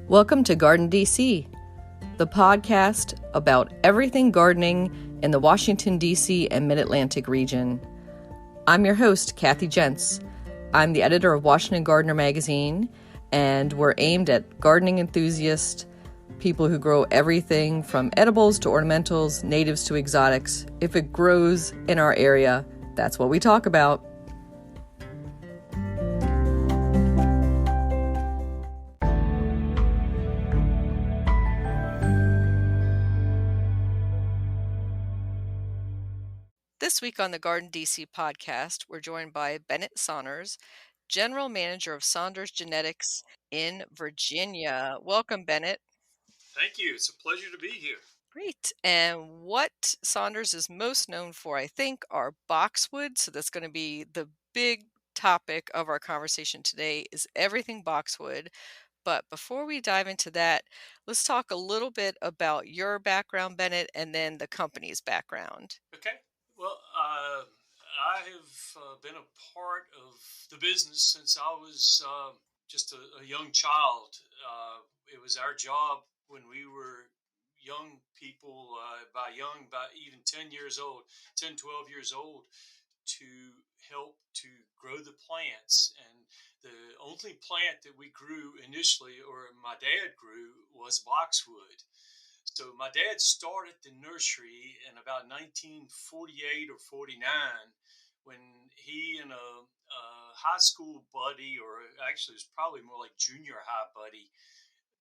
Welcome to Garden DC, the podcast about everything gardening in the Washington, D.C. and Mid-Atlantic region. I'm your host, Kathy Jentz. I'm the editor of Washington Gardener magazine, and we're aimed at gardening enthusiasts, people who grow everything from edibles to ornamentals, natives to exotics. If it grows in our area, that's what we talk about. This week on the Garden DC podcast, we're joined by Bennett Saunders, General Manager of Saunders Genetics in Virginia. Welcome, Bennett. Thank you. It's a pleasure to be here. Great. And what Saunders is most known for, I think, are boxwood. So that's going to be the big topic of our conversation today is everything boxwood. But before we dive into that, let's talk a little bit about your background, Bennett, and then the company's background. Okay. Well, I have been a part of the business since I was just a young child. It was our job when we were young people, about even 10 years old, 10, 12 years old, to help to grow the plants. And the only plant that we grew initially, or my dad grew, was boxwood. So my dad started the nursery in about 1948 or 49 when he and a high school buddy, or actually it was probably more like junior high buddy,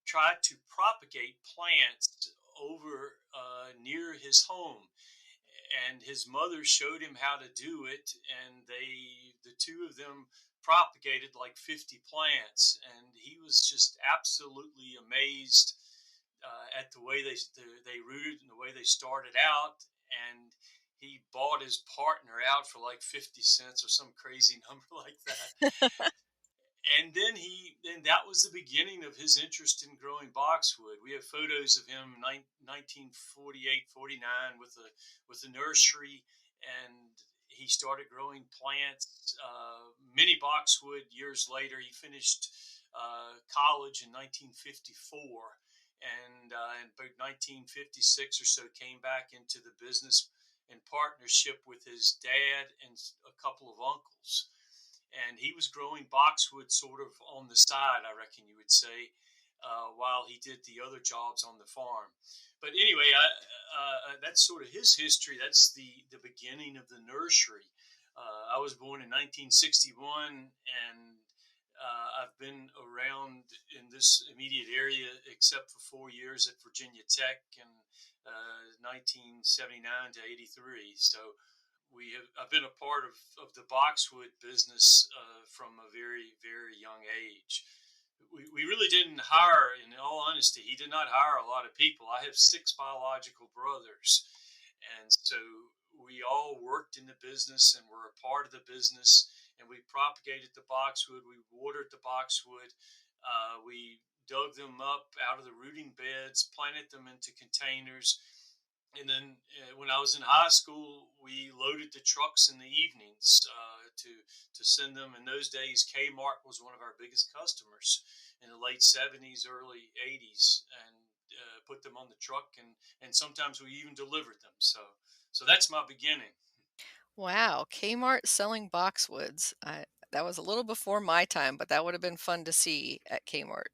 tried to propagate plants over near his home. And his mother showed him how to do it, and the two of them propagated like 50 plants, and he was just absolutely amazed at the way they rooted and the way they started out. And he bought his partner out for like 50 cents or some crazy number like that. And then that was the beginning of his interest in growing boxwood. We have photos of him 1948, 49 with a nursery, and he started growing plants, many boxwood. Years later, he finished college in 1954, and in about 1956 or so came back into the business in partnership with his dad and a couple of uncles. And he was growing boxwood sort of on the side, I reckon you would say, while he did the other jobs on the farm. But anyway, that's sort of his history. That's the beginning of the nursery. I was born in 1961, and I've been around in this immediate area except for 4 years at Virginia Tech in 1979 to 83. So I've been a part of the boxwood business from a very, very young age. We really didn't hire, in all honesty, he did not hire a lot of people. I have 6 biological brothers. And so we all worked in the business and were a part of the business. And we propagated the boxwood. We watered the boxwood. We dug them up out of the rooting beds, planted them into containers. And then when I was in high school, we loaded the trucks in the evenings to send them. In those days, Kmart was one of our biggest customers in the late 70s, early 80s, and put them on the truck. And sometimes we even delivered them. So that's my beginning. Wow, Kmart selling boxwoods. That was a little before my time, but that would have been fun to see at Kmart.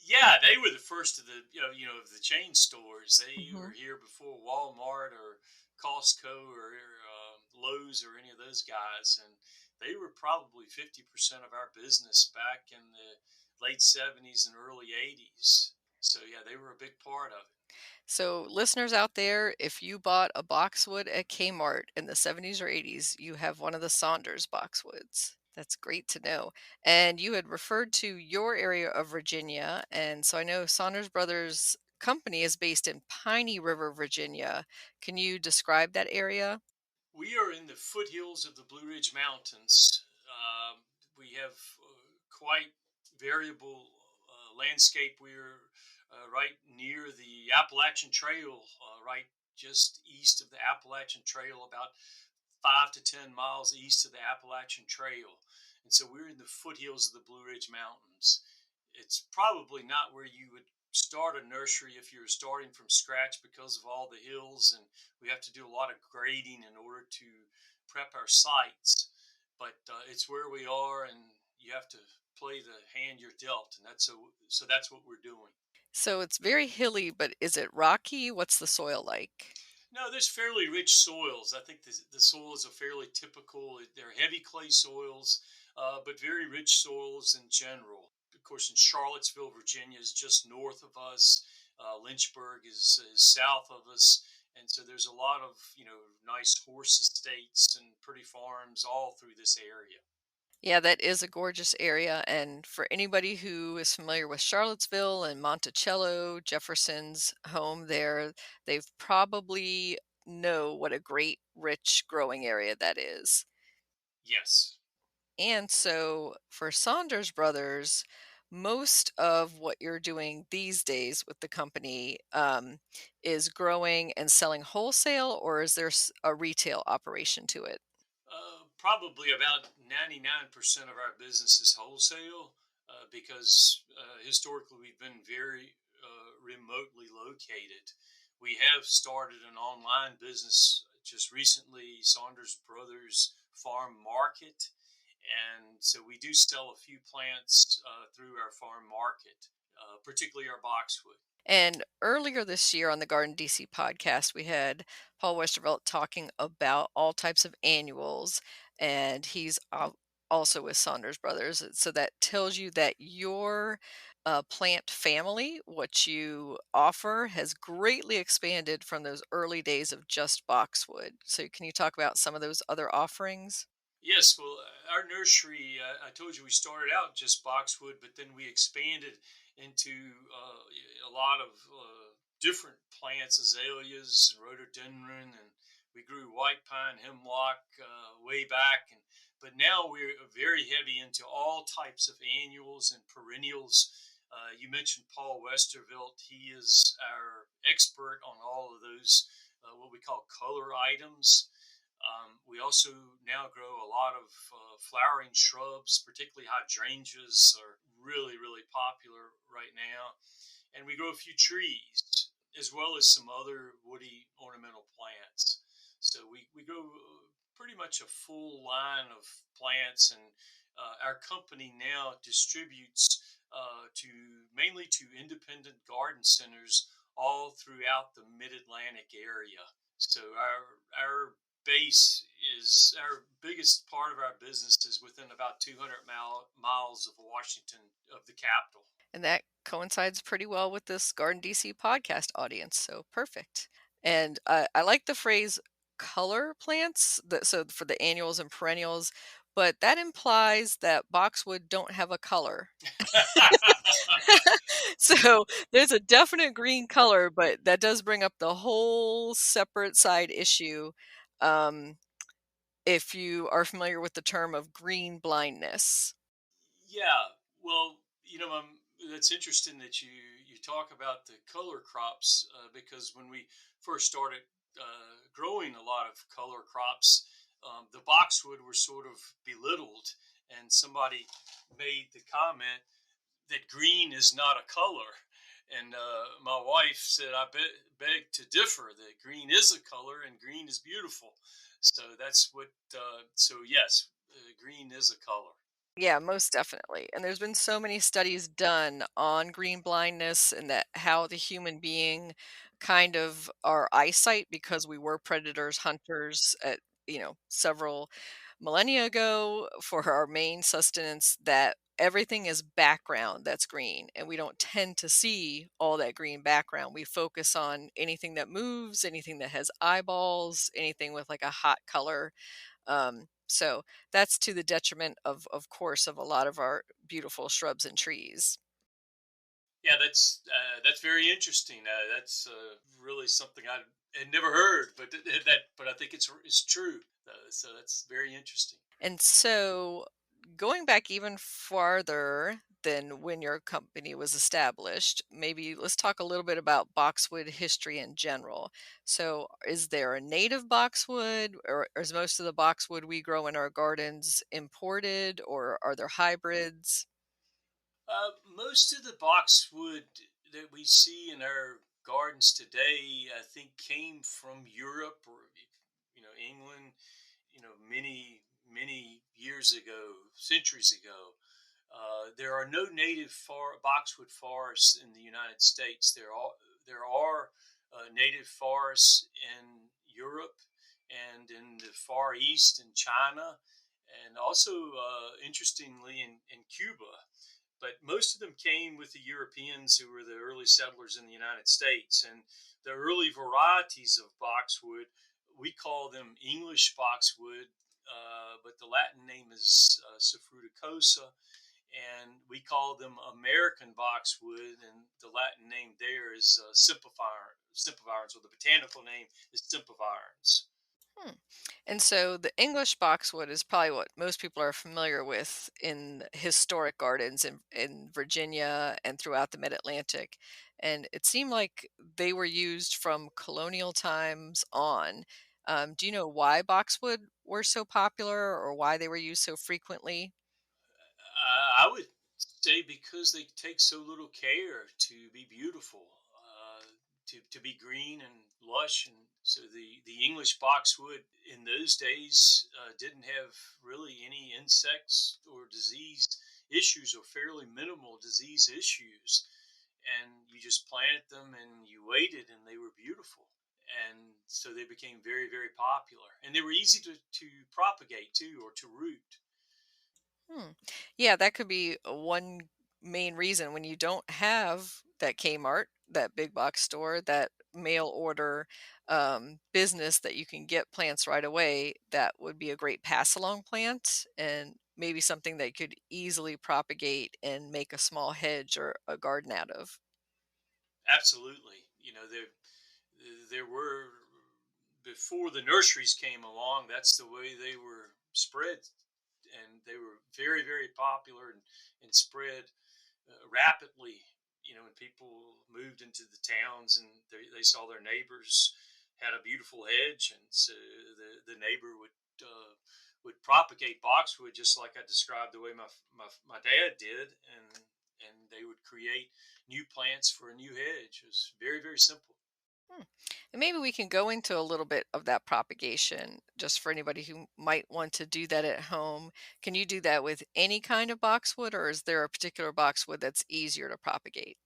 Yeah, they were the first of the of the chain stores. They Mhm. were here before Walmart or Costco or Lowe's or any of those guys, and they were probably 50% of our business back in the late 70s and early 80s. So yeah, they were a big part of it. So, listeners out there, if you bought a boxwood at Kmart in the 70s or 80s, you have one of the Saunders boxwoods. That's great to know. And you had referred to your area of Virginia. And so I know Saunders Brothers Company is based in Piney River, Virginia. Can you describe that area? We are in the foothills of the Blue Ridge Mountains. We have quite variable landscape. We're right near the Appalachian Trail, right just east of the Appalachian Trail, about 5 to 10 miles east of the Appalachian Trail. And so we're in the foothills of the Blue Ridge Mountains. It's probably not where you would start a nursery if you're starting from scratch because of all the hills, and we have to do a lot of grading in order to prep our sites. But it's where we are, and you have to play the hand you're dealt, and so that's what we're doing. So it's very hilly, but is it rocky? What's the soil like? No, there's fairly rich soils. I think the soils are fairly typical. They're heavy clay soils, but very rich soils in general. Of course, in Charlottesville, Virginia is just north of us. Lynchburg is south of us. And so there's a lot of, nice horse estates and pretty farms all through this area. Yeah, that is a gorgeous area. And for anybody who is familiar with Charlottesville and Monticello, Jefferson's home there, they've probably know what a great, rich growing area that is. Yes. And so for Saunders Brothers, most of what you're doing these days with the company is growing and selling wholesale, or is there a retail operation to it? Probably about 99% of our business is wholesale because historically we've been very remotely located. We have started an online business just recently, Saunders Brothers Farm Market. And so we do sell a few plants through our farm market, particularly our boxwood. And earlier this year on the Garden DC podcast, we had Paul Westervelt talking about all types of annuals, and he's also with Saunders Brothers. So that tells you that your plant family, what you offer, has greatly expanded from those early days of just boxwood. So, can you talk about some of those other offerings? Yes, well, our nursery, I told you we started out just boxwood, but then we expanded into a lot of different plants, azaleas, rhododendron, and we grew white pine, hemlock way back. But now we're very heavy into all types of annuals and perennials. You mentioned Paul Westervelt. He is our expert on all of those, what we call color items. We also now grow a lot of flowering shrubs, particularly hydrangeas are really, really popular right now. And we grow a few trees as well as some other woody ornamental plants. So we grow pretty much a full line of plants, and our company now distributes to mainly to independent garden centers all throughout the Mid-Atlantic area. So our base is our biggest part of our business is within about 200 miles of Washington, of the capital. And that coincides pretty well with this Garden DC podcast audience. So perfect. And I like the phrase color plants, so for the annuals and perennials, but that implies that boxwood don't have a color. So there's a definite green color, but that does bring up the whole separate side issue. Um, if you are familiar with the term of green blindness. Yeah, well, that's interesting that you talk about the color crops because when we first started growing a lot of color crops, the boxwood were sort of belittled, and somebody made the comment that green is not a color. And my wife said, I beg to differ, that green is a color and green is beautiful. So that's what, so yes, green is a color. Yeah, most definitely. And there's been so many studies done on green blindness and that how the human being kind of our eyesight, because we were predators, hunters at, several millennia ago for our main sustenance, that everything is background that's green and we don't tend to see all that green background. We focus on anything that moves, anything that has eyeballs, anything with like a hot color. So that's to the detriment of course, of a lot of our beautiful shrubs and trees. Yeah, that's very interesting. That's really something I had never heard, but I think it's true. So that's very interesting. And so going back even farther than when your company was established, maybe let's talk a little bit about boxwood history in general. So is there a native boxwood, or is most of the boxwood we grow in our gardens imported, or are there hybrids? Most of the boxwood that we see in our gardens today, I think, came from Europe or England. Many years ago, centuries ago. There are no native boxwood forests in the United States. There are native forests in Europe and in the Far East in China, and also interestingly in Cuba. But most of them came with the Europeans who were the early settlers in the United States. And the early varieties of boxwood, we call them English boxwood, but the Latin name is Safruticosa, and we call them American boxwood, and the Latin name there is Sempervirens, or the botanical name is Sempervirens. Hmm. And so the English boxwood is probably what most people are familiar with in historic gardens in Virginia and throughout the mid-Atlantic. And it seemed like they were used from colonial times on. Do you know why boxwood were so popular or why they were used so frequently? I would say because they take so little care to be beautiful, to be green and lush, and so the English boxwood in those days didn't have really any insects or disease issues, or fairly minimal disease issues, and you just planted them and you waited, and they were beautiful. And so they became very, very popular, and they were easy to propagate too, or to root. Hmm. Yeah, that could be one main reason when you don't have that Kmart, that big box store, that mail order business that you can get plants right away. That would be a great pass along plant and maybe something that could easily propagate and make a small hedge or a garden out of. Absolutely. There were, before the nurseries came along, that's the way they were spread, and they were very, very popular, and spread rapidly. When people moved into the towns, and they saw their neighbors had a beautiful hedge, and so the neighbor would propagate boxwood just like I described the way my dad did, and they would create new plants for a new hedge. It was very, very simple. Hmm. And maybe we can go into a little bit of that propagation just for anybody who might want to do that at home. Can you do that with any kind of boxwood, or is there a particular boxwood that's easier to propagate?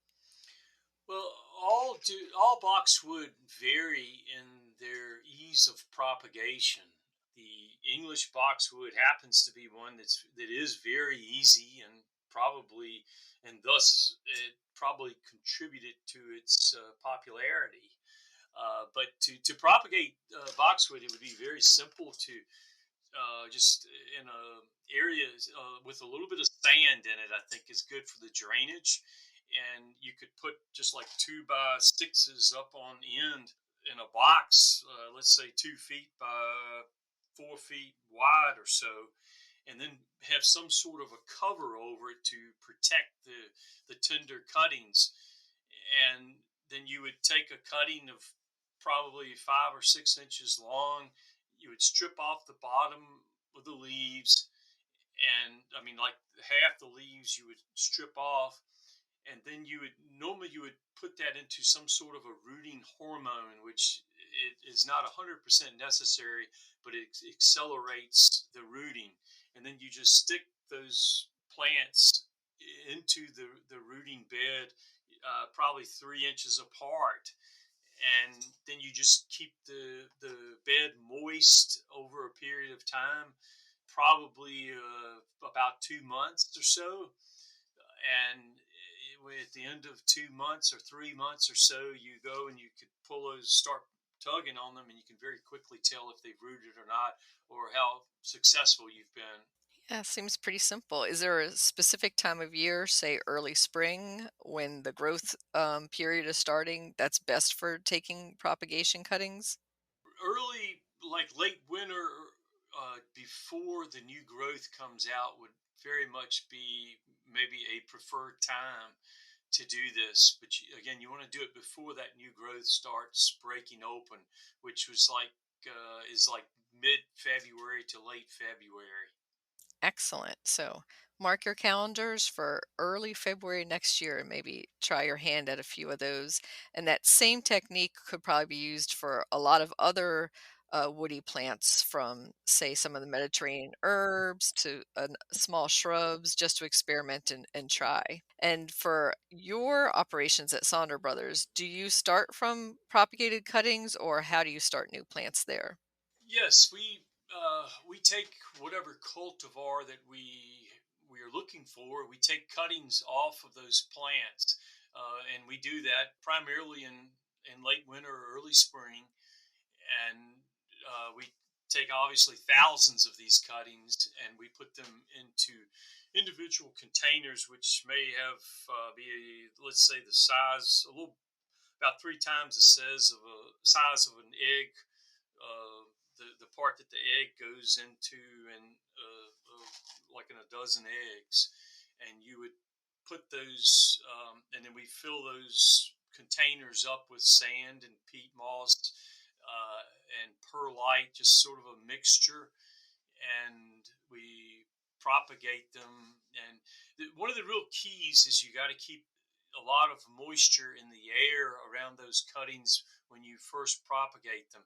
Well, all boxwood vary in their ease of propagation. The English boxwood happens to be one that is very easy, and thus it probably contributed to its popularity. But to propagate boxwood, it would be very simple to just in a area with a little bit of sand in it. I think is good for the drainage, and you could put just like 2x6s up on end in a box, let's say 2 feet by 4 feet wide or so, and then have some sort of a cover over it to protect the tender cuttings. And then you would take a cutting of probably 5 or 6 inches long. You would strip off the bottom of the leaves, and I mean, like, half the leaves you would strip off, and then you would put that into some sort of a rooting hormone, which it is not 100% necessary, but it accelerates the rooting. And then you just stick those plants into the rooting bed, probably 3 inches apart, and then you just keep the bed moist over a period of time, probably about 2 months or so. And at the end of 2 months or 3 months or so, you go and you could pull those, start tugging on them, and you can very quickly tell if they've rooted or not, or how successful you've been. Yeah, seems pretty simple. Is there a specific time of year, say early spring, when the growth period is starting, that's best for taking propagation cuttings? Early, like late winter, before the new growth comes out, would very much be maybe a preferred time to do this. But again, you want to do it before that new growth starts breaking open, which was like is like mid February to late February. Excellent. So Mark your calendars for early February next year and maybe try your hand at a few of those. And that same technique could probably be used for a lot of other woody plants, from, say, some of the Mediterranean herbs to small shrubs, just to experiment and try. And for your operations at Sonder Brothers, do you start from propagated cuttings, or how do you start new plants there? Yes, we take whatever cultivar that we are looking for. We take cuttings off of those plants, and we do that primarily in late winter or early spring. And we take obviously thousands of these cuttings, and we put them into individual containers, which may have be, let's say, the size a little about three times the size of an egg, the part that the egg goes into, and like in a dozen eggs. And you would put those, and then we fill those containers up with sand and peat moss, and perlite, just sort of a mixture. And we propagate them. And one of the real keys is you got to keep a lot of moisture in the air around those cuttings when you first propagate them.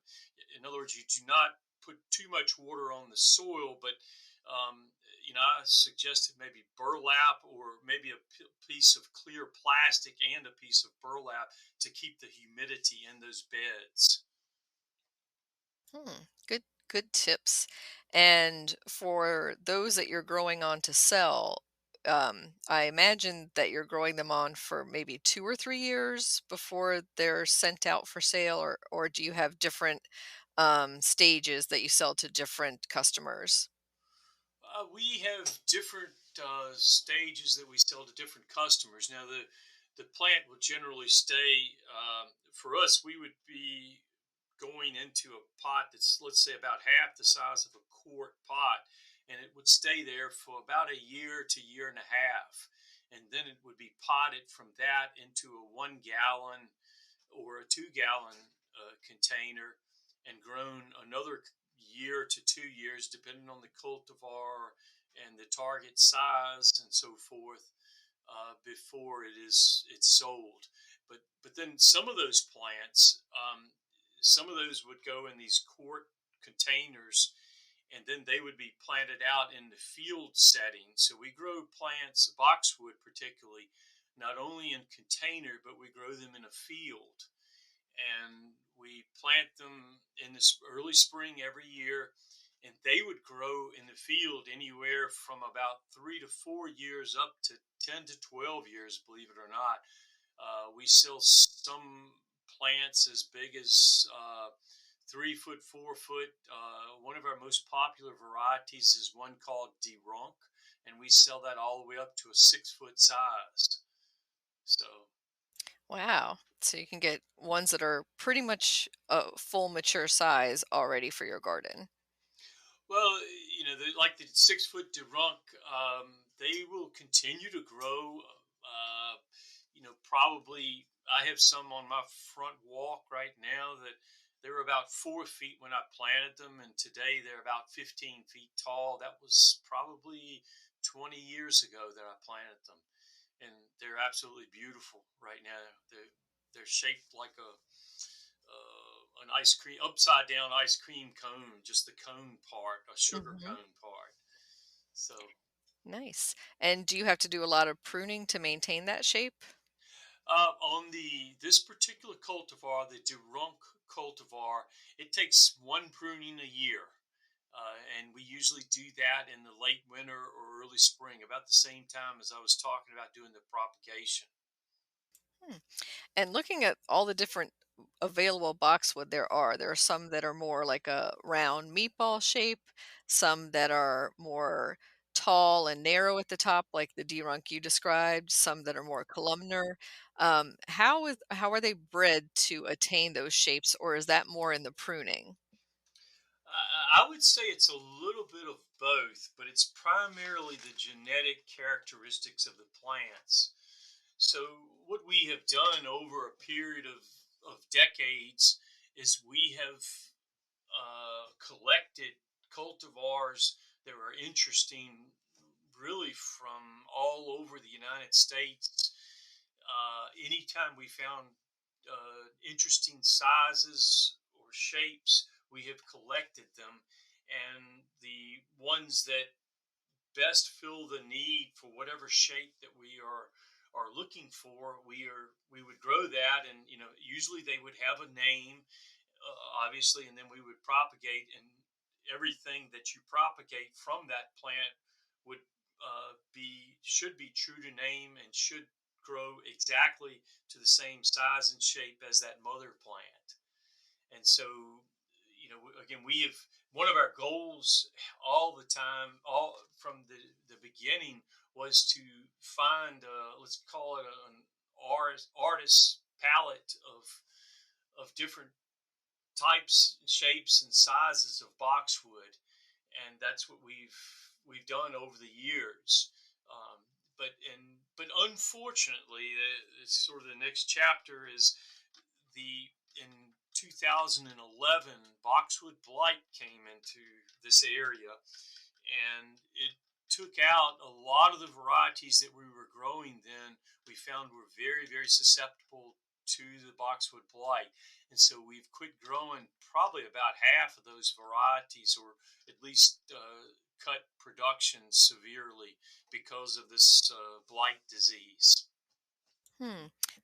In other words, you do not put too much water on the soil, but um, I suggested maybe burlap, or maybe a piece of clear plastic and a piece of burlap to keep the humidity in those beds. Good tips. And for those that you're growing on to sell, I imagine that you're growing them on for maybe 2 or 3 years before they're sent out for sale, or do you have different stages that you sell to different customers? We have different stages that we sell to different customers. Now, the plant will generally stay. For us, we would be going into a pot that's, let's say, about half the size of a quart pot, and it would stay there for about a year to year and a half, and then it would be potted from that into a 1 gallon or a 2 gallon container, and grown another year to 2 years, depending on the cultivar and the target size and so forth, before it's sold. But then some of those plants, some of those would go in these quart containers, and then they would be planted out in the field setting. So we grow plants, boxwood particularly, not only in container, but we grow them in a field. And we plant them in this early spring every year, and they would grow in the field anywhere from about 3 to 4 years up to 10 to 12 years, believe it or not. We sell some plants as big as 3 foot, 4 foot. One of our most popular varieties is one called DiNenna, and we sell that all the way up to a 6 foot size. So, Wow. So you can get ones that are pretty much a full mature size already for your garden. well, like the 6 foot DeRunk, they will continue to grow. Probably I have some on my front walk right now that they were about 4 feet when I planted them, and today they're about 15 feet tall. That was probably 20 years ago that I planted them, and they're absolutely beautiful right now. They're shaped like an ice cream, upside down ice cream cone, just the cone part, a sugar Hmm. cone part. So Nice. And do you have to do a lot of pruning to maintain that shape? on the this particular cultivar, the Durunk cultivar, it takes one pruning a year. And we usually do that in the late winter or early spring, about the same time as I was talking about doing the propagation. Hmm. And looking at all the different available boxwood there are some that are more like a round meatball shape, some that are more tall and narrow at the top, like the D-Runk you described, some that are more columnar. How are they bred to attain those shapes, or is that more in the pruning? I would say it's a little bit of both, but it's primarily the genetic characteristics of the plants. So, what we have done over a period of decades is we have collected cultivars that are interesting really from all over the United States. Anytime we found interesting sizes or shapes, we have collected them, and the ones that best fill the need for whatever shape that we are looking for, we would grow that, and usually they would have a name, obviously, and then we would propagate, and everything that you propagate from that plant would should be true to name and should grow exactly to the same size and shape as that mother plant. And so, again, we have one of our goals all the time, all from the beginning, was to find, let's call it an artist palette of different types, shapes, and sizes of boxwood, and that's what we've done over the years. Um, but unfortunately, it's sort of the next chapter is the in 2011 boxwood blight came into this area, and it took out a lot of the varieties that we were growing then. We found were very, very susceptible to the boxwood blight, and so we've quit growing probably about half of those varieties, or at least cut production severely because of this blight disease.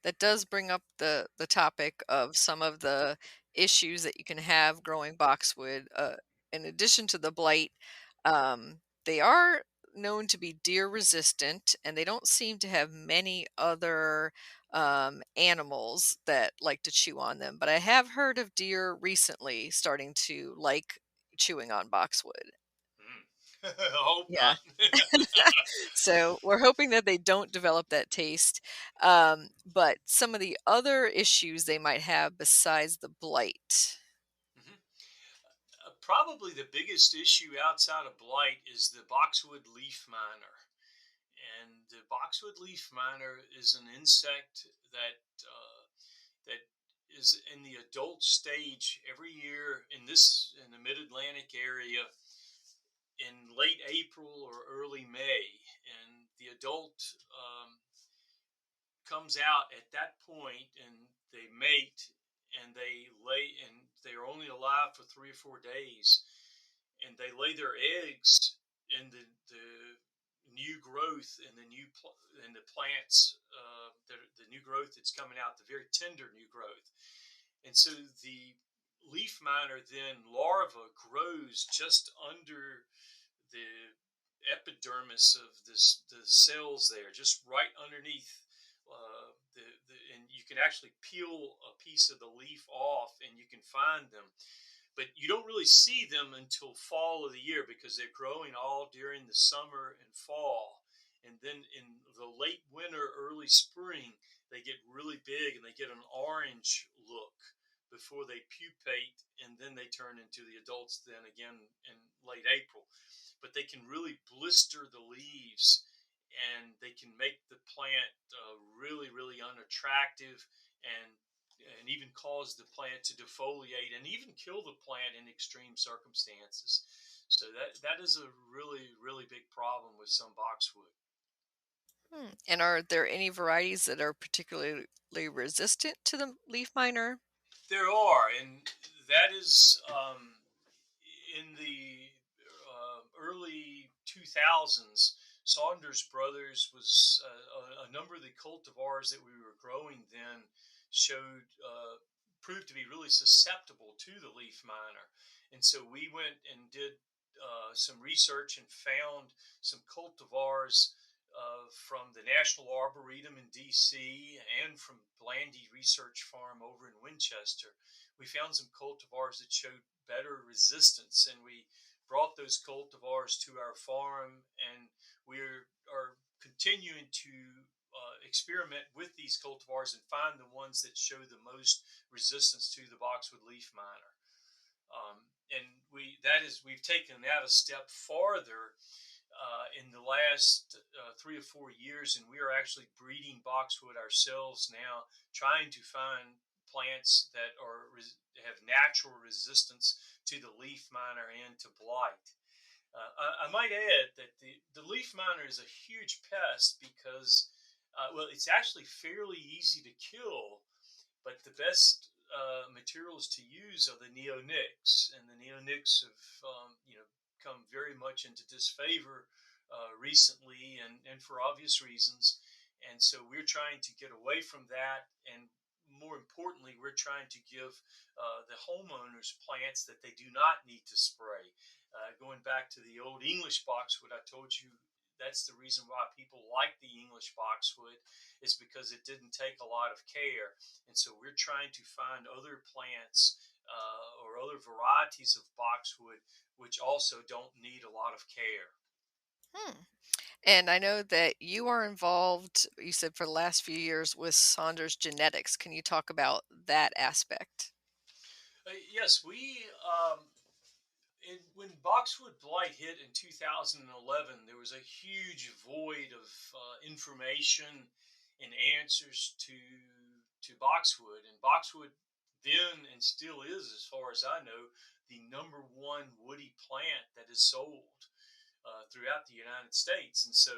That does bring up the topic of some of the issues that you can have growing boxwood. In addition to the blight, they are known to be deer resistant, and they don't seem to have many other animals that like to chew on them. But I have heard of deer recently starting to like chewing on boxwood. Hope Yeah. not. So we're hoping that they don't develop that taste. But some of the other issues they might have besides the blight. Mhm. Probably the biggest issue outside of blight is the boxwood leaf miner. And the boxwood leaf miner is an insect that is in the adult stage every year in the Mid Atlantic area in late April or early May, and the adult comes out at that point, and they mate, and they lay, and they're only alive for 3 or 4 days, and they lay their eggs in the new growth and and the plants, the new growth that's coming out, the very tender new growth. And so the leaf miner then larva grows just under the epidermis of the cells there, just right underneath. And you can actually peel a piece of the leaf off and you can find them, but you don't really see them until fall of the year because they're growing all during the summer and fall. And then in the late winter, early spring, they get really big and they get an orange look before they pupate, and then they turn into the adults then again in late April. But they can really blister the leaves, and they can make the plant really, really unattractive, and even cause the plant to defoliate and even kill the plant in extreme circumstances. So that is a really, really big problem with some boxwood. And are there any varieties that are particularly resistant to the leaf miner? There are, and that is in the early 2000s. Saunders Brothers was a number of the cultivars that we were growing then showed proved to be really susceptible to the leaf miner, and so we went and did some research and found some cultivars from the National Arboretum in D.C. and from Blandy Research Farm over in Winchester. We found some cultivars that showed better resistance, and we brought those cultivars to our farm, and we are continuing to experiment with these cultivars and find the ones that show the most resistance to the boxwood leaf miner. And we've taken that a step farther in the last 3 or 4 years, and we are actually breeding boxwood ourselves now, trying to find plants that have natural resistance to the leaf miner and to blight. I might add that the leaf miner is a huge pest because, well, it's actually fairly easy to kill, but the best materials to use are the neonics, and the neonics have, come very much into disfavor recently, and for obvious reasons. And so we're trying to get away from that, and more importantly, we're trying to give the homeowners plants that they do not need to spray. Going back to the old English boxwood, I told you that's the reason why people like the English boxwood, is because it didn't take a lot of care. And so we're trying to find other plants or other varieties of boxwood which also don't need a lot of care. Hmm. And I know that you are involved, you said for the last few years, with Saunders Genetics. Can you talk about that aspect? Yes, we when boxwood blight hit in 2011, there was a huge void of information and answers to boxwood. And boxwood then and still is, as far as I know, the number one woody plant that is sold throughout the United States. And so,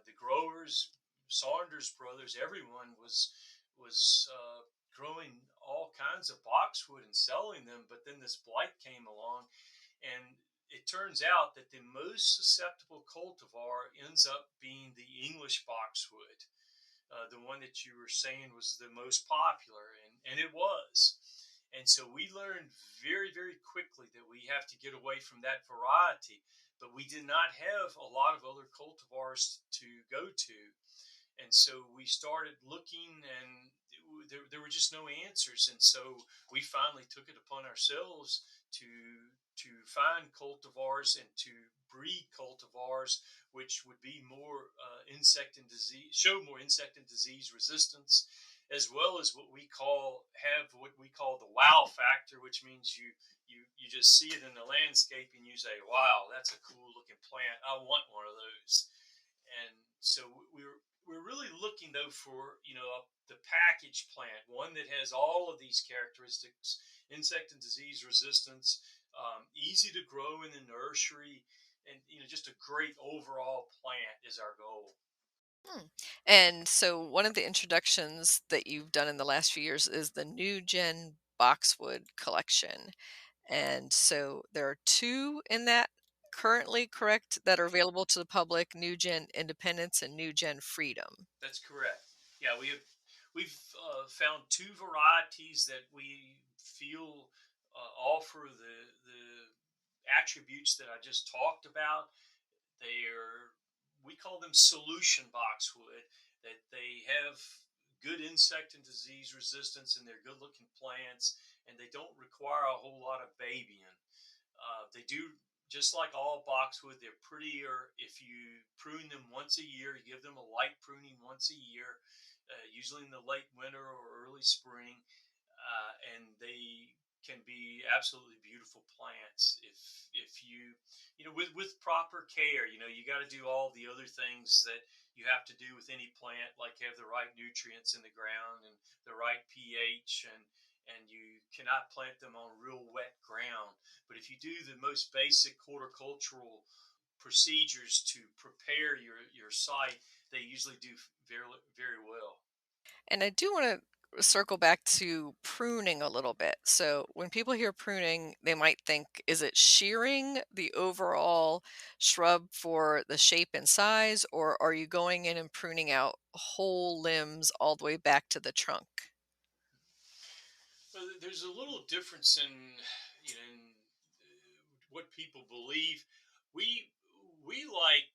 the growers, Saunders brothers, everyone was growing all kinds of boxwood and selling them. But then this blight came along, and it turns out that the most susceptible cultivar ends up being the English boxwood, the one that you were saying was the most popular, and it was. And so we learned very, very quickly that we have to get away from that variety. But we did not have a lot of other cultivars to go to. And so we started looking, and there were just no answers. And so we finally took it upon ourselves to find cultivars and to breed cultivars which would be more insect and disease, show more insect and disease resistance, as well as what we call the wow factor, which means you just see it in the landscape and you say, wow, that's a cool looking plant, I want one of those. And so we're really looking though for, the package plant, one that has all of these characteristics: insect and disease resistance, easy to grow in the nursery, and just a great overall plant is our goal. Hmm. And so one of the introductions that you've done in the last few years is the New Gen Boxwood collection. And so there are two in that currently, correct, that are available to the public: New Gen Independence and New Gen Freedom. That's correct. Yeah, we've found two varieties that we feel offer the attributes that I just talked about. We call them solution boxwood. That they have good insect and disease resistance, and they're good looking plants, and they don't require a whole lot of babying. They do, just like all boxwood, they're prettier if you prune them once a year. You give them a light pruning once a year, usually in the late winter or early spring, and they can be absolutely beautiful plants if with proper care. You got to do all the other things that you have to do with any plant, like have the right nutrients in the ground and the right pH, and you cannot plant them on real wet ground. But if you do the most basic horticultural procedures to prepare your site, they usually do very, very well. And I do want to circle back to pruning a little bit. So when people hear pruning, they might think, is it shearing the overall shrub for the shape and size, or are you going in and pruning out whole limbs all the way back to the trunk? So there's a little difference in what people believe. We we like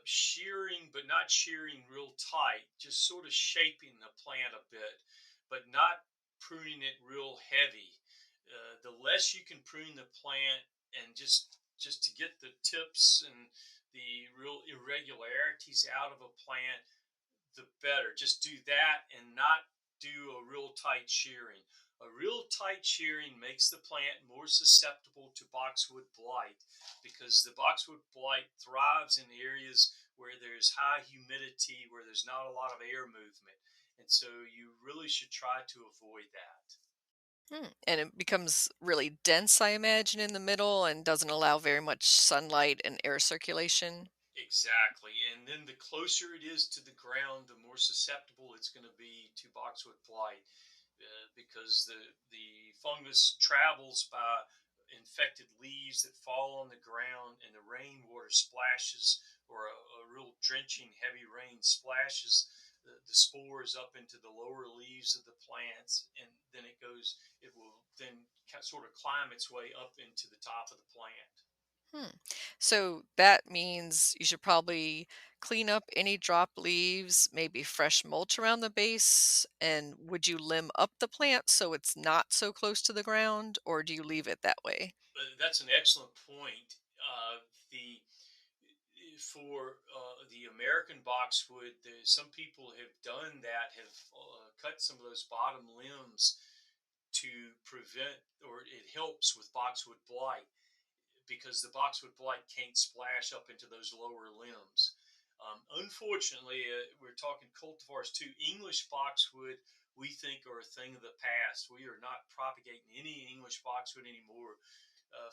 shearing, but not shearing real tight, just sort of shaping the plant a bit, but not pruning it real heavy. The less you can prune the plant, and just to get the tips and the real irregularities out of a plant, the better. Just do that and not do a real tight shearing. A real tight shearing makes the plant more susceptible to boxwood blight, because the boxwood blight thrives in areas where there's high humidity, where there's not a lot of air movement. And so you really should try to avoid that. And it becomes really dense, I imagine, in the middle and doesn't allow very much sunlight and air circulation. Exactly. And then the closer it is to the ground, the more susceptible it's going to be to boxwood blight. Because the fungus travels by infected leaves that fall on the ground, and the rainwater splashes, or a real drenching heavy rain splashes the spores up into the lower leaves of the plants, and then it will then sort of climb its way up into the top of the plant. Hmm. So that means you should probably clean up any drop leaves, maybe fresh mulch around the base. And would you limb up the plant so it's not so close to the ground, or do you leave it that way? That's an excellent point. The For the American boxwood, some people have done that, have cut some of those bottom limbs to prevent, or it helps with boxwood blight, because the boxwood blight can't splash up into those lower limbs. Unfortunately, we're talking cultivars too. English boxwood, we think, are a thing of the past. We are not propagating any English boxwood anymore,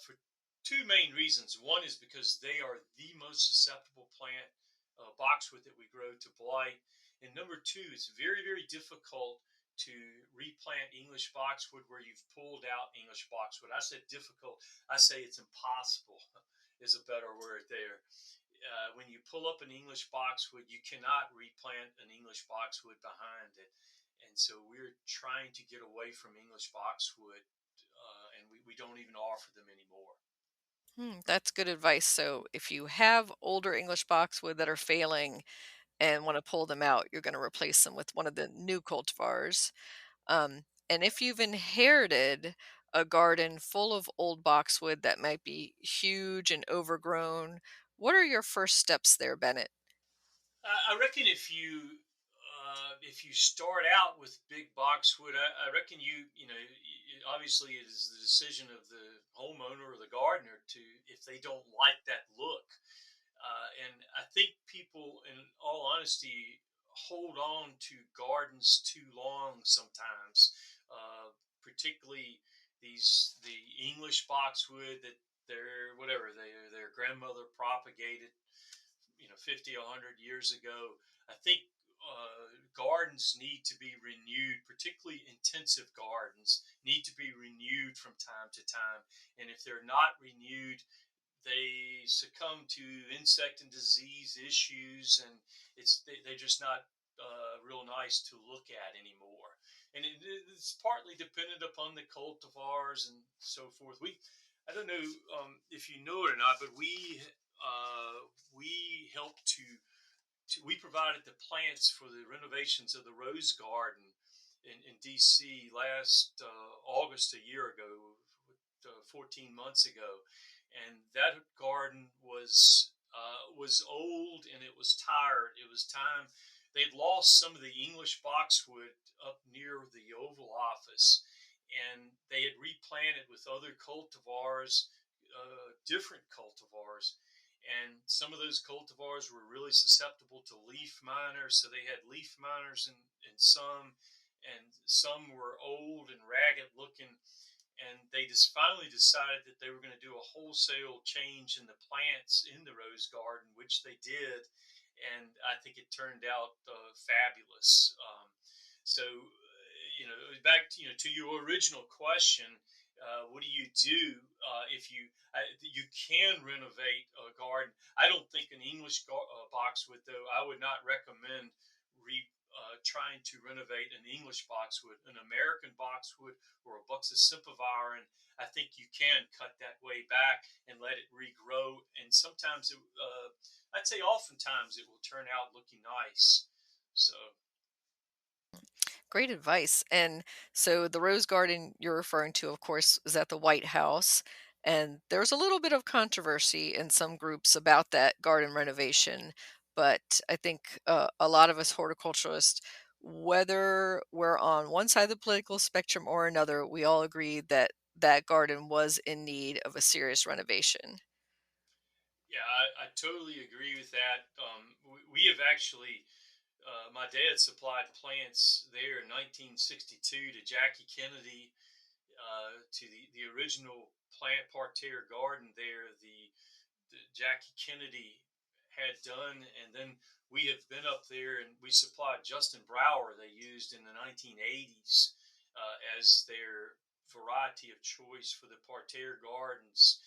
for two main reasons. One is because they are the most susceptible plant, boxwood, that we grow to blight. And number two, it's very, very difficult to replant English boxwood where you've pulled out English boxwood. I said difficult, I say it's impossible is a better word there. When you pull up an English boxwood, you cannot replant an English boxwood behind it. And so we're trying to get away from English boxwood, and we don't even offer them anymore. That's good advice. So if you have older English boxwood that are failing and want to pull them out, you're going to replace them with one of the new cultivars. And if you've inherited a garden full of old boxwood that might be huge and overgrown, what are your first steps there, Bennett? I reckon if you start out with big boxwood, I reckon obviously it is the decision of the homeowner or the gardener to, if they don't like that look. And I think people, in all honesty, hold on to gardens too long sometimes, particularly the English boxwood that their grandmother propagated, 50, 100 years ago. I think gardens need to be renewed, particularly intensive gardens need to be renewed from time to time. And if they're not renewed, they succumb to insect and disease issues, and they're just not real nice to look at anymore. And it's partly dependent upon the cultivars and so forth. I don't know if you know it or not, but we helped we provided the plants for the renovations of the Rose Garden in DC last August, a year ago, 14 months ago. And that garden was old, and it was tired. It was time. They'd lost some of the English boxwood up near the Oval Office, and they had replanted with other cultivars, different cultivars, and some of those cultivars were really susceptible to leaf miners. So they had leaf miners in some, and some were old and ragged looking. And they just finally decided that they were going to do a wholesale change in the plants in the rose garden, which they did, and I think it turned out fabulous. Back to your original question, what do you do if you can renovate a garden? I don't think an English boxwood, though. I would not recommend trying to renovate an English boxwood. An American boxwood or a Buxus sempervirens, I think you can cut that way back and let it regrow. And sometimes I'd say oftentimes it will turn out looking nice. So Great advice. And so the rose garden you're referring to, of course, is at the White House. And there's a little bit of controversy in some groups about that garden renovation. But I think a lot of us horticulturists, whether we're on one side of the political spectrum or another, we all agree that that garden was in need of a serious renovation. yeah, I totally agree with that. We have actually, my dad supplied plants there in 1962 to Jackie Kennedy to the original plant parterre garden there. The Jackie Kennedy had done, and then we have been up there and we supplied Justin Brower. They used in the 1980s as their variety of choice for the parterre gardens,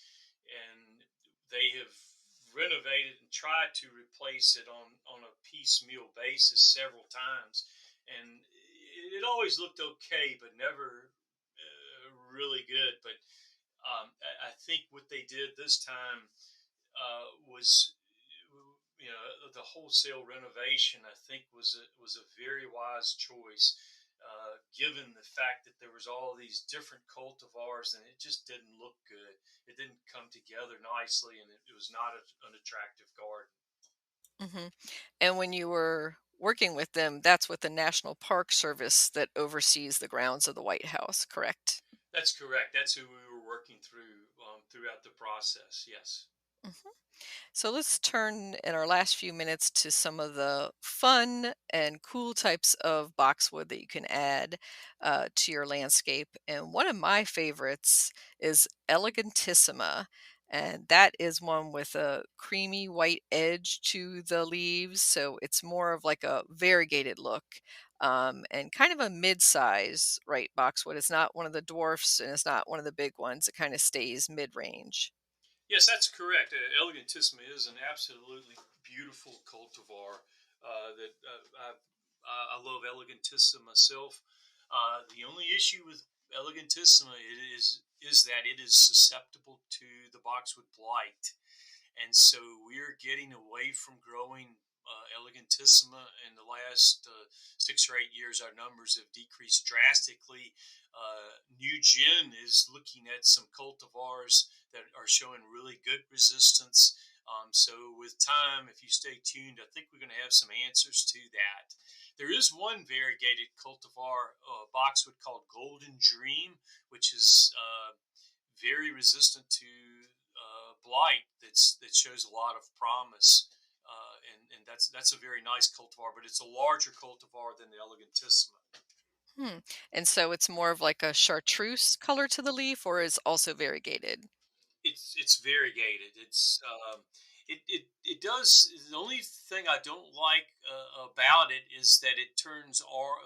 and they have renovated and tried to replace it on a piecemeal basis several times, and it always looked okay, but never really good. But I think what they did this time was, the wholesale renovation. I think was a very wise choice, given the fact that there was all these different cultivars and it just didn't look good. It didn't come together nicely, and it was not an attractive garden. Hmm. And when you were working with them, that's with the National Park Service that oversees the grounds of the White House, correct? That's correct. That's who we were working through throughout the process. Yes. Mhm. So let's turn in our last few minutes to some of the fun and cool types of boxwood that you can add to your landscape. And one of my favorites is Elegantissima. And that is one with a creamy white edge to the leaves. So it's more of like a variegated look, and kind of a mid size, right? Boxwood. It's not one of the dwarfs and it's not one of the big ones. It kind of stays mid range. Yes, that's correct. Elegantissima is an absolutely beautiful cultivar. I love Elegantissima myself. The only issue with Elegantissima is that it is susceptible to the boxwood blight, and so we're getting away from growing elegantissima in the last 6 or 8 years. Our numbers have decreased drastically. New Gen is looking at some cultivars that are showing really good resistance. So with time, if you stay tuned, I think we're going to have some answers to that. There is one variegated cultivar boxwood called Golden Dream, which is very resistant to blight. That shows a lot of promise, and that's a very nice cultivar, but it's a larger cultivar than the Elegantissima. Hmm. And so it's more of like a chartreuse color to the leaf, or is also variegated? It's variegated. It does. The only thing I don't like about it is that it turns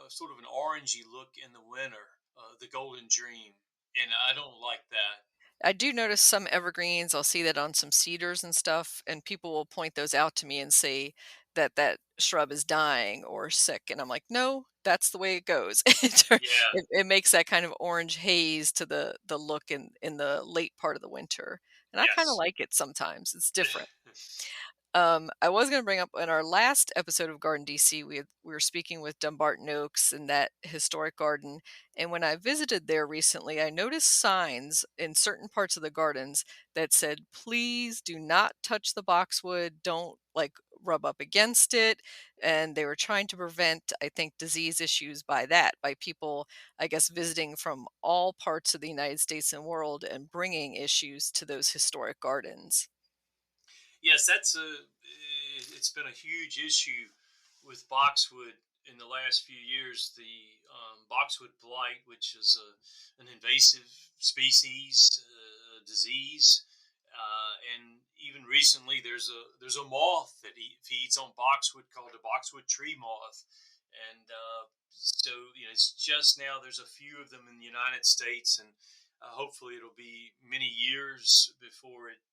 sort of an orangey look in the winter. The Golden Dream, and I don't like that. I do notice some evergreens. I'll see that on some cedars and stuff, and people will point those out to me and say that that shrub is dying or sick, and I'm like, no, that's the way it goes. Yeah. It makes that kind of orange haze to the look in the late part of the winter, and I kind of Yes. like it sometimes. It's different. I was going to bring up in our last episode of Garden DC, we were speaking with Dumbarton Oaks and that historic garden. And when I visited there recently, I noticed signs in certain parts of the gardens that said, please do not touch the boxwood. Don't like rub up against it. And they were trying to prevent, I think, disease issues by that, by people, I guess, visiting from all parts of the United States and world and bringing issues to those historic gardens. Yes, it's been a huge issue with boxwood in the last few years. The boxwood blight, which is an invasive species disease, and even recently there's a moth that feeds on boxwood called the boxwood tree moth, and so it's just now there's a few of them in the United States, and hopefully, it'll be many years before it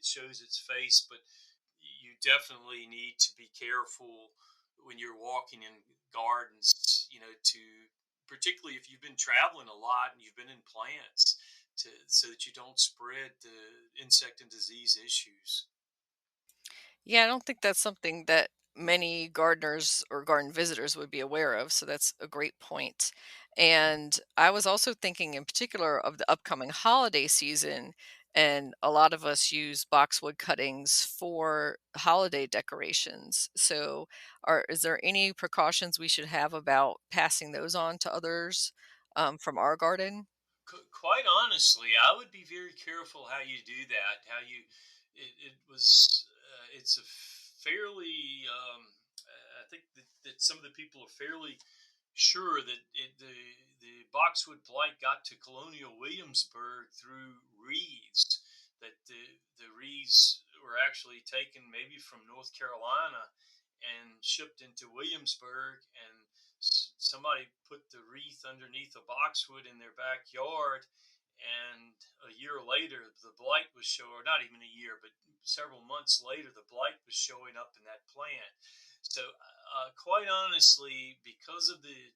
shows its face. But you definitely need to be careful when you're walking in gardens. To particularly if you've been traveling a lot and you've been in plants, so that you don't spread the insect and disease issues. Yeah, I don't think that's something that many gardeners or garden visitors would be aware of. So that's a great point. And I was also thinking in particular of the upcoming holiday season. And a lot of us use boxwood cuttings for holiday decorations. So, is there any precautions we should have about passing those on to others from our garden? Quite honestly, I would be very careful how you do that. How you it was it's a fairly I think that some of the people are fairly Sure, the Boxwood blight got to Colonial Williamsburg through wreaths. That the wreaths were actually taken maybe from North Carolina and shipped into Williamsburg, and somebody put the wreath underneath a boxwood in their backyard. And a year later, the blight was showing, or not even a year, but several months later, the blight was showing up in that plant. So, quite honestly, because of the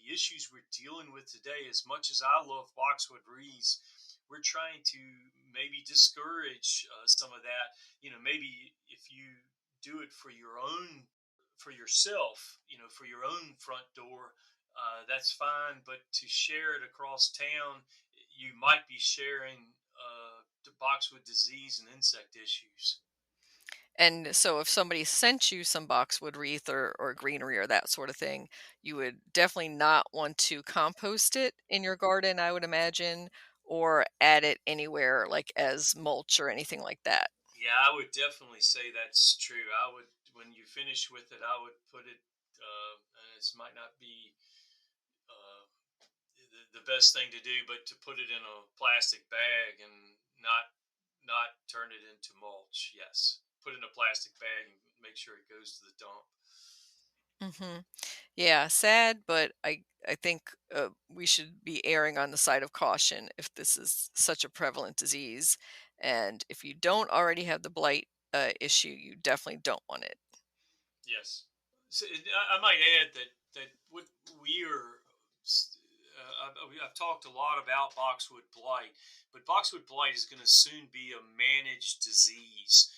issues we're dealing with today, as much as I love boxwood wreaths, we're trying to maybe discourage some of that. Maybe if you do it for your own, for yourself, for your own front door, that's fine. But to share it across town, you might be sharing the boxwood disease and insect issues. And so if somebody sent you some boxwood wreath or greenery or that sort of thing, you would definitely not want to compost it in your garden, I would imagine, or add it anywhere like as mulch or anything like that. Yeah, I would definitely say that's true. I would, when you finish with it, I would put it. This might not be uh, the best thing to do, but to put it in a plastic bag and not turn it into mulch. Yes, put it in a plastic bag and make sure it goes to the dump. Hmm. Yeah, sad, but I think we should be erring on the side of caution if this is such a prevalent disease. And if you don't already have the blight issue, you definitely don't want it. Yes. So I might add that what we are. I've talked a lot about boxwood blight, but boxwood blight is going to soon be a managed disease,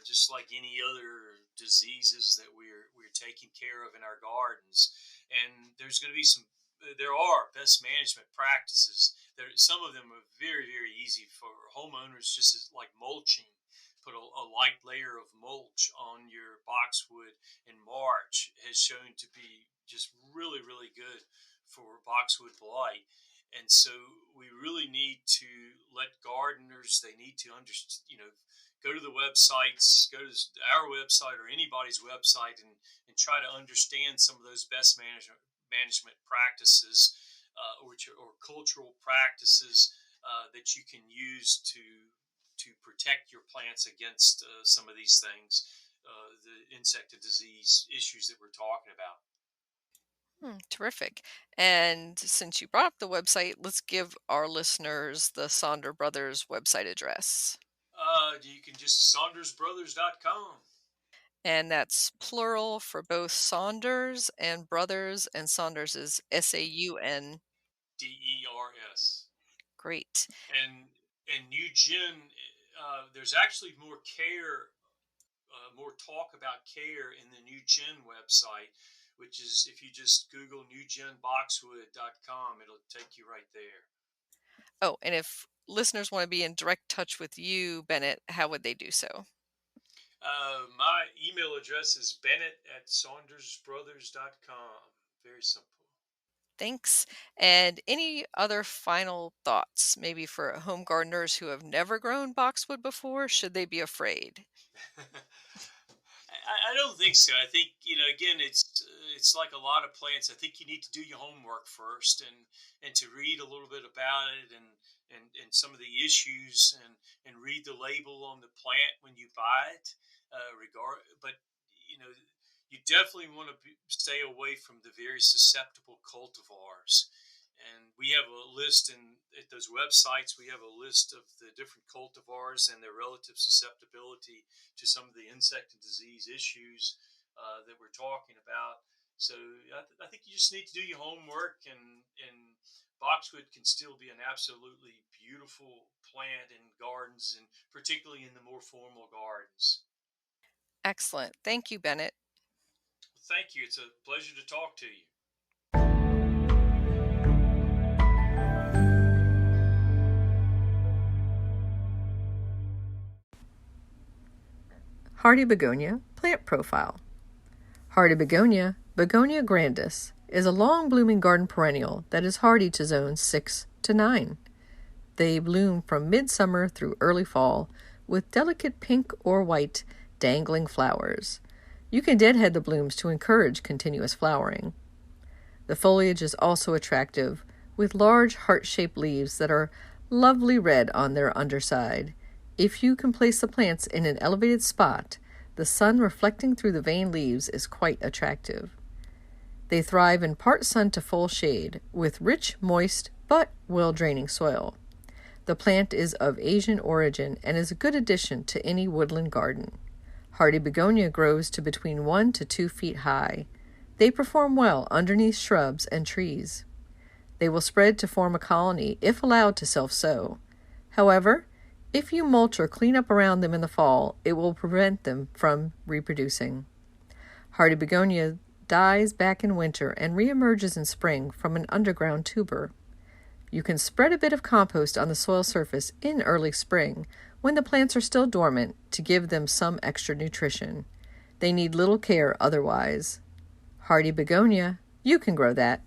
just like any other diseases that we're taking care of in our gardens. And there's going to be some. There are best management practices. Some of them are very very easy for homeowners, just as like mulching. Put a light layer of mulch on your boxwood in March has shown to be just really, really good for boxwood blight. And so we really need to let gardeners, they need to understand, go to the websites, go to our website or anybody's website and try to understand some of those best management practices, or cultural practices that you can use to protect your plants against some of these things, the insect and disease issues that we're talking about. Terrific. And since you brought up the website, let's give our listeners the Saunders Brothers website address. You can just saundersbrothers.com. And that's plural for both Saunders and Brothers, and Saunders is Saun. DERS. Great. And New Gen, there's actually more care, more talk about care in the New Gen website, which is if you just Google newgenboxwood.com, it'll take you right there. Oh, and if listeners want to be in direct touch with you, Bennett, how would they do so? My email address is bennett@saundersbrothers.com. Very simple. Thanks. And any other final thoughts, maybe for home gardeners who have never grown boxwood before? Should they be afraid? I don't think so. I think again, it's like a lot of plants. I think you need to do your homework first and to read a little bit about it and some of the issues and read the label on the plant when you buy it. But you know, you definitely want to stay away from the very susceptible cultivars. And we have a list at those websites. We have a list of the different cultivars and their relative susceptibility to some of the insect and disease issues that we're talking about. So I think you just need to do your homework, and boxwood can still be an absolutely beautiful plant in gardens, and particularly in the more formal gardens. Excellent. Thank you, Bennett. Thank you. It's a pleasure to talk to you. Hardy Begonia Plant Profile. Hardy Begonia, Begonia grandis, is a long-blooming garden perennial that is hardy to zones 6 to 9. They bloom from midsummer through early fall with delicate pink or white dangling flowers. You can deadhead the blooms to encourage continuous flowering. The foliage is also attractive, with large heart-shaped leaves that are lovely red on their underside. If you can place the plants in an elevated spot, the sun reflecting through the veined leaves is quite attractive. They thrive in part sun to full shade, with rich, moist, but well-draining soil. The plant is of Asian origin and is a good addition to any woodland garden. Hardy Begonia grows to between 1 to 2 feet high. They perform well underneath shrubs and trees. They will spread to form a colony if allowed to self-sow. However, if you mulch or clean up around them in the fall, it will prevent them from reproducing. Hardy Begonia dies back in winter and reemerges in spring from an underground tuber. You can spread a bit of compost on the soil surface in early spring when the plants are still dormant to give them some extra nutrition. They need little care otherwise. Hardy Begonia, you can grow that.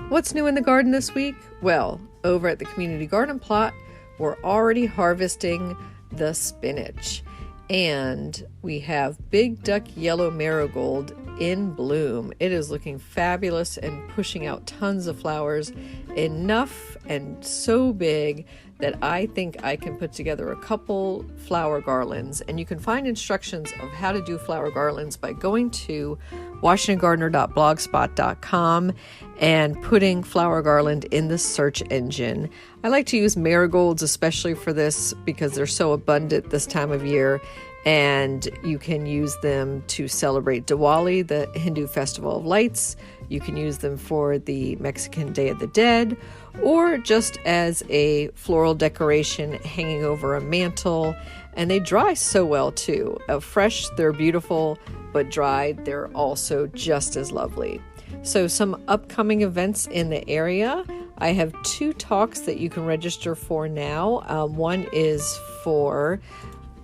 What's new in the garden this week? Well, over at the community garden plot, we're already harvesting the spinach. And we have big duck yellow marigold in bloom. It is looking fabulous and pushing out tons of flowers, enough and so big that I think I can put together a couple flower garlands. And you can find instructions of how to do flower garlands by going to washingtongardener.blogspot.com and putting flower garland in the search engine. I like to use marigolds especially for this because they're so abundant this time of year, and you can use them to celebrate Diwali, the Hindu festival of lights. You can use them for the Mexican Day of the Dead, or just as a floral decoration hanging over a mantle. And they dry so well too. Fresh, they're beautiful, but dried, they're also just as lovely. So some upcoming events in the area. I have 2 talks that you can register for now. One is for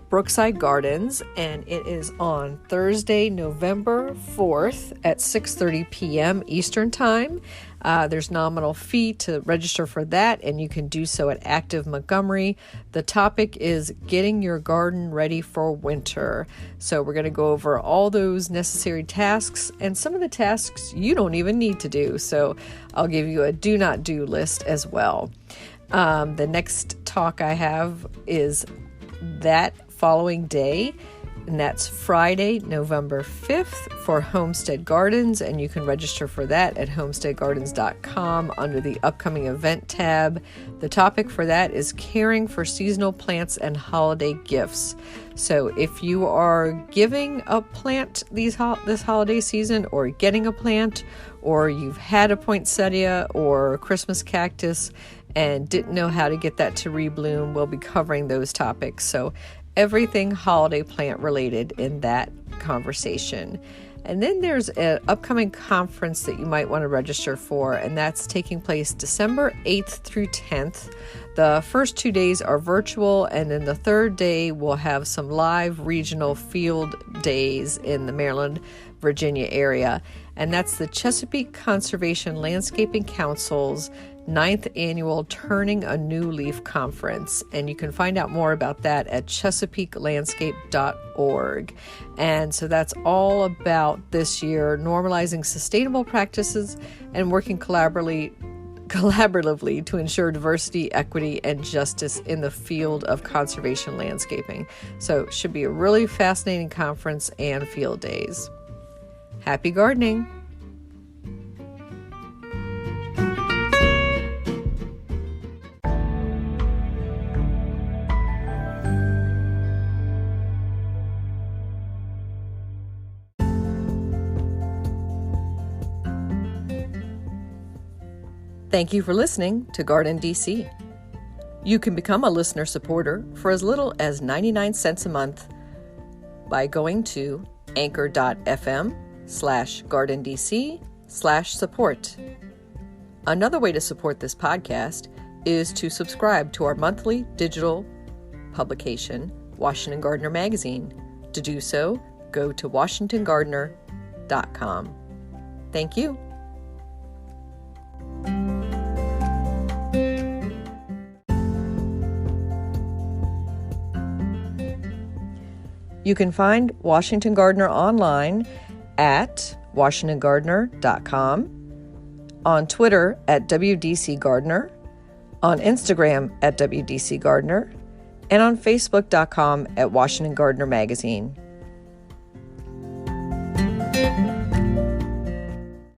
Brookside Gardens, and it is on Thursday, November 4th at 6:30 p.m. Eastern Time. There's nominal fee to register for that, and you can do so at Active Montgomery. The topic is getting your garden ready for winter. So we're going to go over all those necessary tasks and some of the tasks you don't even need to do. So I'll give you a do not do list as well. The next talk I have is that following day, and that's Friday, November 5th for Homestead Gardens, and you can register for that at homesteadgardens.com under the upcoming event tab. The topic for that is caring for seasonal plants and holiday gifts. So if you are giving a plant this holiday season, or getting a plant, or you've had a poinsettia or Christmas cactus and didn't know how to get that to rebloom, we'll be covering those topics. So everything holiday plant related in that conversation. And then there's an upcoming conference that you might want to register for, and that's taking place December 8th through 10th. The first 2 days are virtual, and then the third day we'll have some live regional field days in the Maryland, Virginia area. And that's the Chesapeake Conservation Landscaping Council's 9th annual Turning a New Leaf Conference. And you can find out more about that at chesapeakelandscape.org. And so that's all about this year normalizing sustainable practices and working collaboratively to ensure diversity, equity, and justice in the field of conservation landscaping. So it should be a really fascinating conference and field days. Happy gardening! Thank you for listening to Garden DC. You can become a listener supporter for as little as 99 cents a month by going to anchor.fm/gardendc/support. Another way to support this podcast is to subscribe to our monthly digital publication, Washington Gardener Magazine. To do so, go to washingtongardener.com. Thank you. You can find Washington Gardener online at washingtongardener.com, on Twitter at WDC Gardener, on Instagram at WDC Gardener, and on Facebook.com at Washington Gardener Magazine.